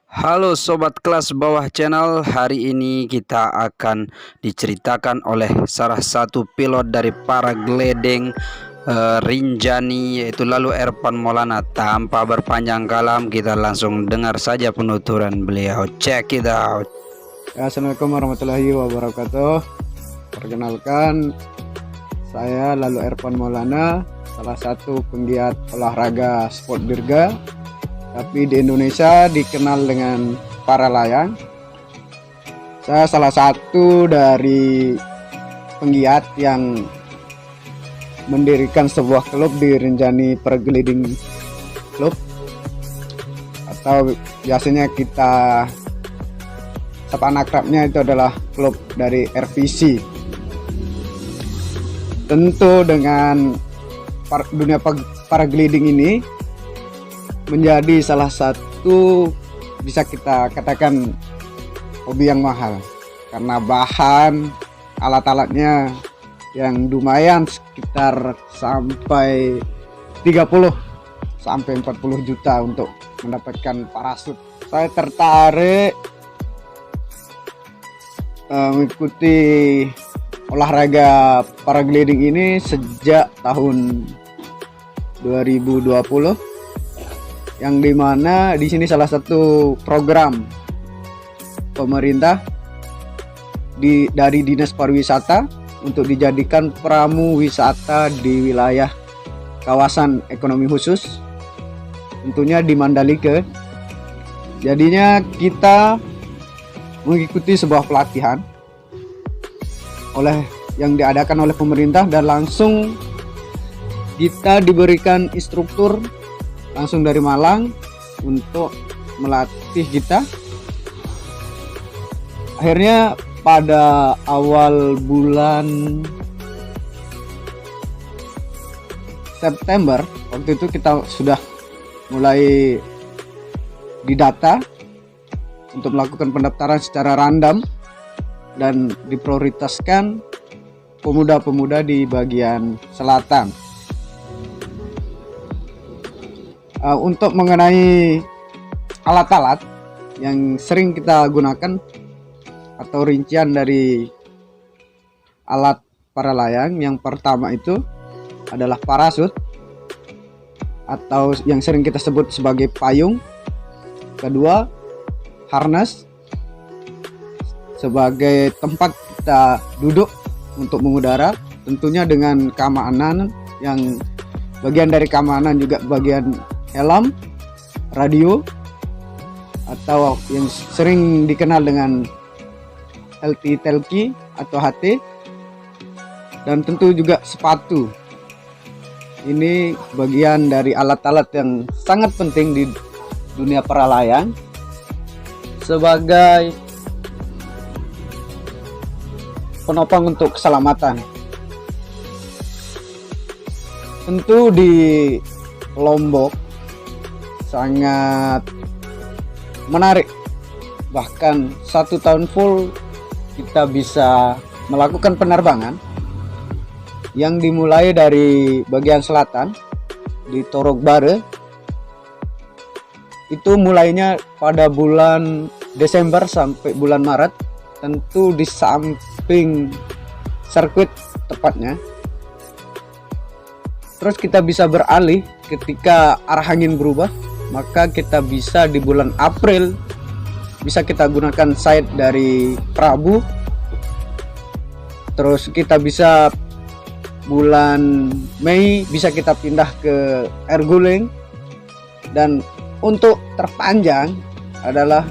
Halo sobat kelas bawah channel, hari ini kita akan diceritakan oleh salah satu pilot dari paragliding Rinjani, yaitu Lalu Ervan Maulana. Tanpa berpanjang kalam, kita langsung dengar saja penuturan beliau. Check it out. Assalamualaikum warahmatullahi wabarakatuh. Perkenalkan, saya Lalu Ervan Maulana, salah satu penggiat olahraga sport dirga, tapi di Indonesia dikenal dengan para layang. Saya salah satu dari penggiat yang mendirikan sebuah klub di Rinjani Paragliding Club, atau biasanya kita sapaan akrabnya itu adalah klub dari RVC. Tentu dengan dunia paragliding ini menjadi salah satu, bisa kita katakan, hobi yang mahal, karena bahan alat-alatnya yang lumayan, sekitar sampai 30 sampai 40 juta untuk mendapatkan parasut. Saya tertarik mengikuti olahraga paragliding ini sejak tahun 2020, yang dimana di sini salah satu program pemerintah dari Dinas Pariwisata untuk dijadikan pramu wisata di wilayah kawasan ekonomi khusus, tentunya di Mandalika. Jadinya kita mengikuti sebuah pelatihan yang diadakan oleh pemerintah, dan langsung kita diberikan instruktur langsung dari Malang untuk melatih kita. Akhirnya pada awal bulan September waktu itu kita sudah mulai didata untuk melakukan pendaftaran secara random, dan diprioritaskan pemuda-pemuda di bagian selatan. Untuk mengenai alat-alat yang sering kita gunakan atau rincian dari alat para layang, yang pertama itu adalah parasut atau yang sering kita sebut sebagai payung. Kedua, harness sebagai tempat kita duduk untuk mengudara, tentunya dengan keamanan, yang bagian dari keamanan juga bagian helm, radio, atau yang sering dikenal dengan LT Telki atau HT, dan tentu juga sepatu. Ini bagian dari alat-alat yang sangat penting di dunia para layang sebagai penopang untuk keselamatan. Tentu di Lombok sangat menarik, bahkan 1 tahun full kita bisa melakukan penerbangan yang dimulai dari bagian selatan di Torok Bare. Itu mulainya pada bulan Desember sampai bulan Maret, tentu di samping sirkuit tepatnya. Terus kita bisa beralih ketika arah angin berubah, maka kita bisa di bulan April bisa kita gunakan side dari Prabu. Terus kita bisa bulan Mei bisa kita pindah ke Erguling, dan untuk terpanjang adalah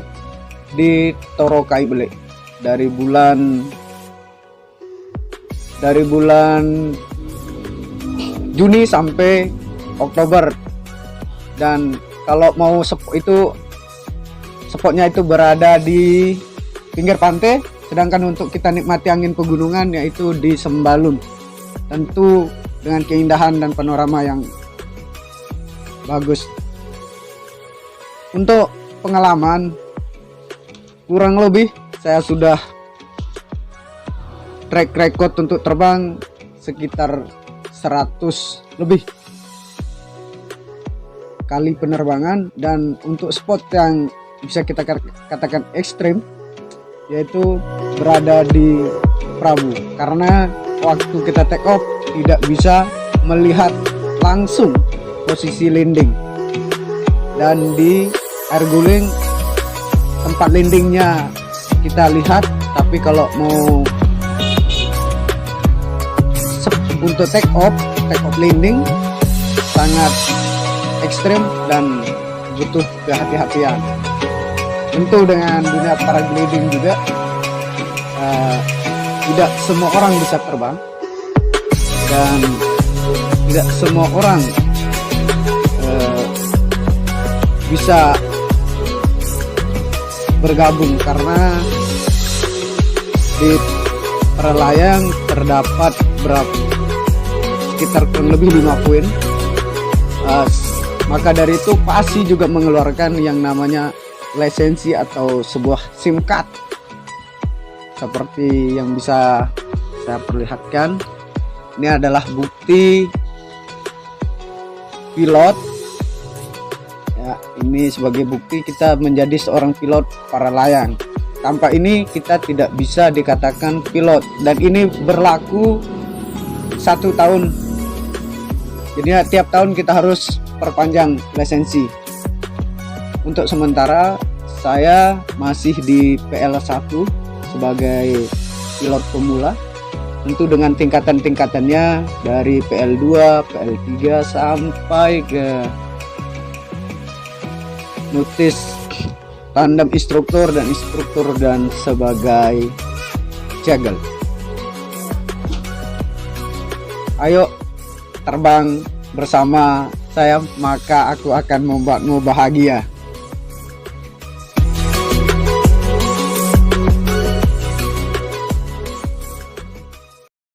di Torokai Bele dari bulan Juni sampai Oktober. Dan kalau mau spotnya itu berada di pinggir pantai, sedangkan untuk kita nikmati angin pegunungan yaitu di Sembalun, tentu dengan keindahan dan panorama yang bagus. Untuk pengalaman, kurang lebih saya sudah track record untuk terbang sekitar 100 lebih kali penerbangan, dan untuk spot yang bisa kita katakan ekstrim, yaitu berada di perahu, karena waktu kita take off tidak bisa melihat langsung posisi landing, dan di air guling tempat landingnya kita lihat, tapi kalau mau untuk take off landing sangat ekstrim dan butuh kehati-hatian. Tentu dengan dunia paragliding juga tidak semua orang bisa terbang, dan tidak semua orang bisa bergabung, karena di para layang terdapat sekitar kurang lebih 5 poin. Maka dari itu PASI juga mengeluarkan yang namanya lisensi atau sebuah SIM card, seperti yang bisa saya perlihatkan. Ini adalah bukti pilot ya, ini sebagai bukti kita menjadi seorang pilot para layang. Tanpa ini kita tidak bisa dikatakan pilot, dan ini berlaku 1 tahun. Jadi tiap tahun kita harus perpanjang lisensi. Untuk sementara saya masih di PL1 sebagai pilot pemula, tentu dengan tingkatan-tingkatannya dari PL2, PL3 sampai ke notis tandem instruktur dan sebagai jagel. Ayo terbang bersama saya, maka aku akan membuatmu bahagia.